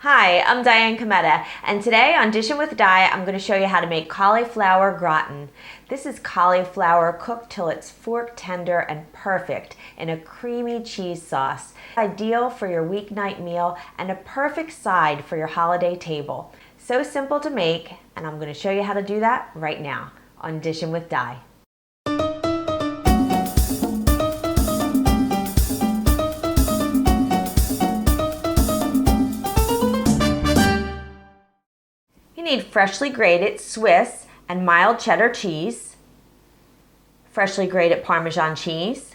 Hi, I'm Diane Cometa, and today on Dishin' with Di, I'm going to show you how to make cauliflower gratin. This is cauliflower cooked till it's fork tender and perfect in a creamy cheese sauce. Ideal for your weeknight meal and a perfect side for your holiday table. So simple to make, and I'm going to show you how to do that right now on Dishin' with Di. You need freshly grated Swiss and mild cheddar cheese, freshly grated Parmesan cheese,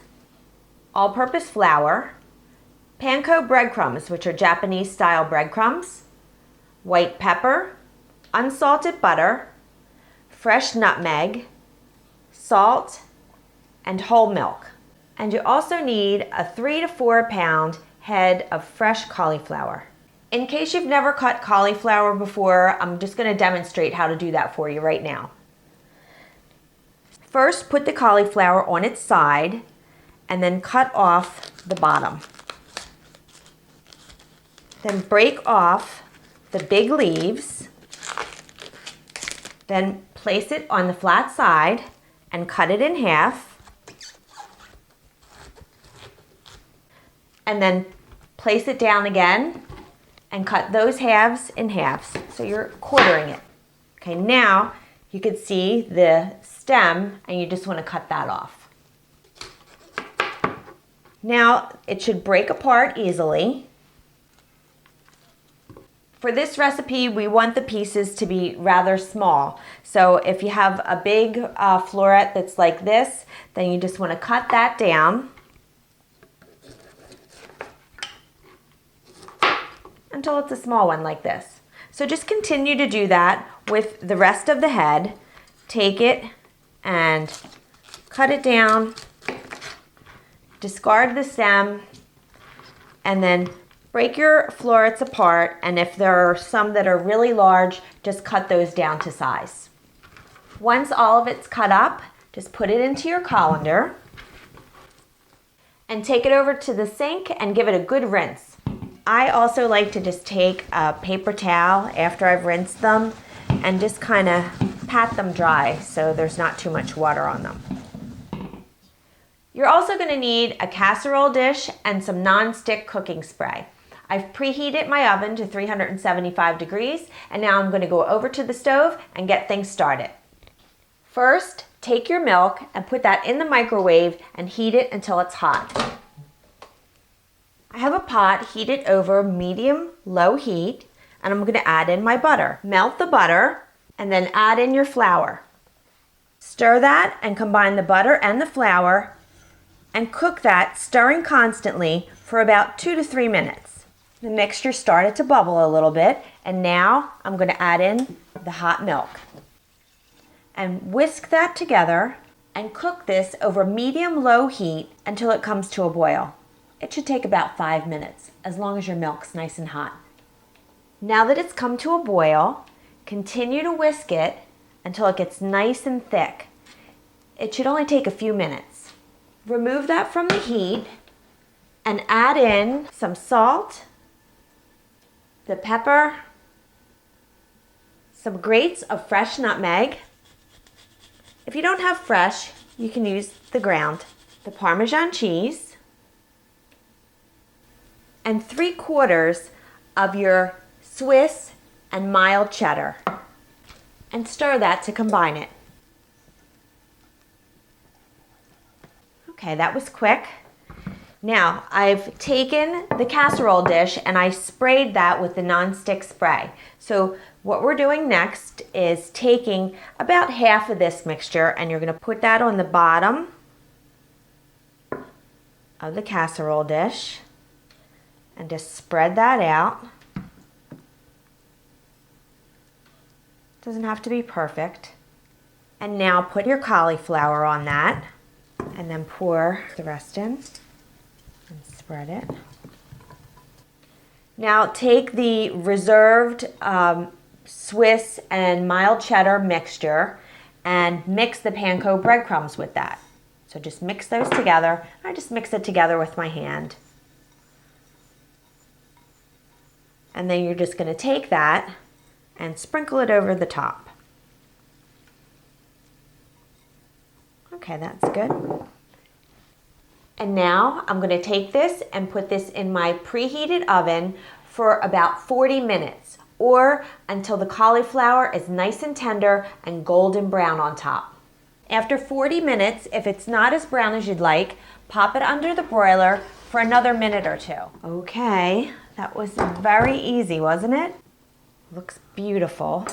all-purpose flour, panko breadcrumbs, which are Japanese style breadcrumbs, white pepper, unsalted butter, fresh nutmeg, salt, and whole milk. And you also need a 3 to 4 pound head of fresh cauliflower. In case you've never cut cauliflower before, I'm just going to demonstrate how to do that for you right now. First, put the cauliflower on its side and then cut off the bottom. Then break off the big leaves. Then place it on the flat side and cut it in half. And then place it down again and cut those halves in halves. So you're quartering it. Okay, now you can see the stem and you just want to cut that off. Now it should break apart easily. For this recipe, we want the pieces to be rather small. So if you have a big floret that's like this, then you just want to cut that down until it's a small one like this. So just continue to do that with the rest of the head. Take it and cut it down, discard the stem, and then break your florets apart, and if there are some that are really large, just cut those down to size. Once all of it's cut up, just put it into your colander and take it over to the sink and give it a good rinse. I also like to just take a paper towel after I've rinsed them and just kind of pat them dry so there's not too much water on them. You're also going to need a casserole dish and some non-stick cooking spray. I've preheated my oven to 375 degrees, and now I'm going to go over to the stove and get things started. First, take your milk and put that in the microwave and heat it until it's hot. I have a pot heated over medium-low heat, and I'm going to add in my butter. Melt the butter and then add in your flour. Stir that and combine the butter and the flour and cook that, stirring constantly, for about 2 to 3 minutes. The mixture started to bubble a little bit, and now I'm going to add in the hot milk. And whisk that together and cook this over medium-low heat until it comes to a boil. It should take about 5 minutes, as long as your milk's nice and hot. Now that it's come to a boil, continue to whisk it until it gets nice and thick. It should only take a few minutes. Remove that from the heat and add in some salt, the pepper, some grates of fresh nutmeg. If you don't have fresh, you can use the ground, the Parmesan cheese, and 3/4 of your Swiss and mild cheddar, and stir that to combine it. Okay, that was quick. Now I've taken the casserole dish and I sprayed that with the non-stick spray. So what we're doing next is taking about half of this mixture, and you're going to put that on the bottom of the casserole dish and just spread that out. Doesn't have to be perfect. And now put your cauliflower on that and then pour the rest in and spread it. Now take the reserved Swiss and mild cheddar mixture and mix the panko breadcrumbs with that. So just mix those together. I just mix it together with my hand. And then you're just going to take that and sprinkle it over the top. Okay, that's good. And now I'm going to take this and put this in my preheated oven for about 40 minutes, or until the cauliflower is nice and tender and golden brown on top. After 40 minutes, if it's not as brown as you'd like, pop it under the broiler for another minute or two. Okay, that was very easy, wasn't it? Looks beautiful.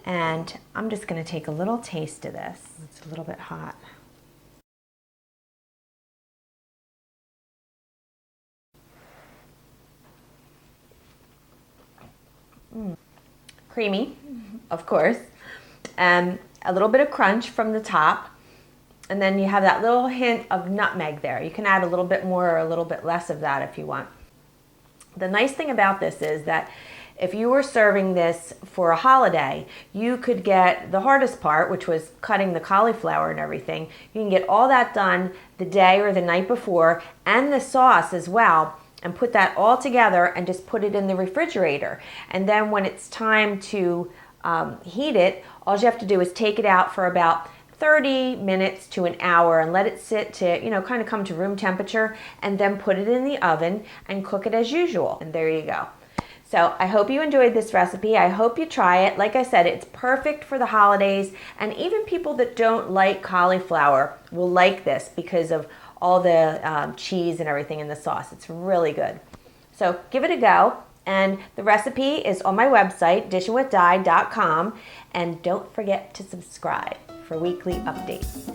And I'm just going to take a little taste of this. It's a little bit hot. Creamy, of course. A little bit of crunch from the top. And then you have that little hint of nutmeg there. You can add a little bit more or a little bit less of that if you want. The nice thing about this is that if you were serving this for a holiday, you could get the hardest part, which was cutting the cauliflower and everything. You can get all that done the day or the night before, and the sauce as well, and put that all together and just put it in the refrigerator. And then when it's time to heat it, all you have to do is take it out for about 30 minutes to an hour and let it sit to, kind of come to room temperature, and then put it in the oven and cook it as usual. And there you go. So I hope you enjoyed this recipe. I hope you try it. Like I said, it's perfect for the holidays, and even people that don't like cauliflower will like this because of all the cheese and everything in the sauce. It's really good. So give it a go. And the recipe is on my website, dishinwithdi.com. And don't forget to subscribe for weekly updates.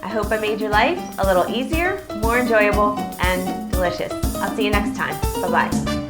I hope I made your life a little easier, more enjoyable, and delicious. I'll see you next time. Bye-bye.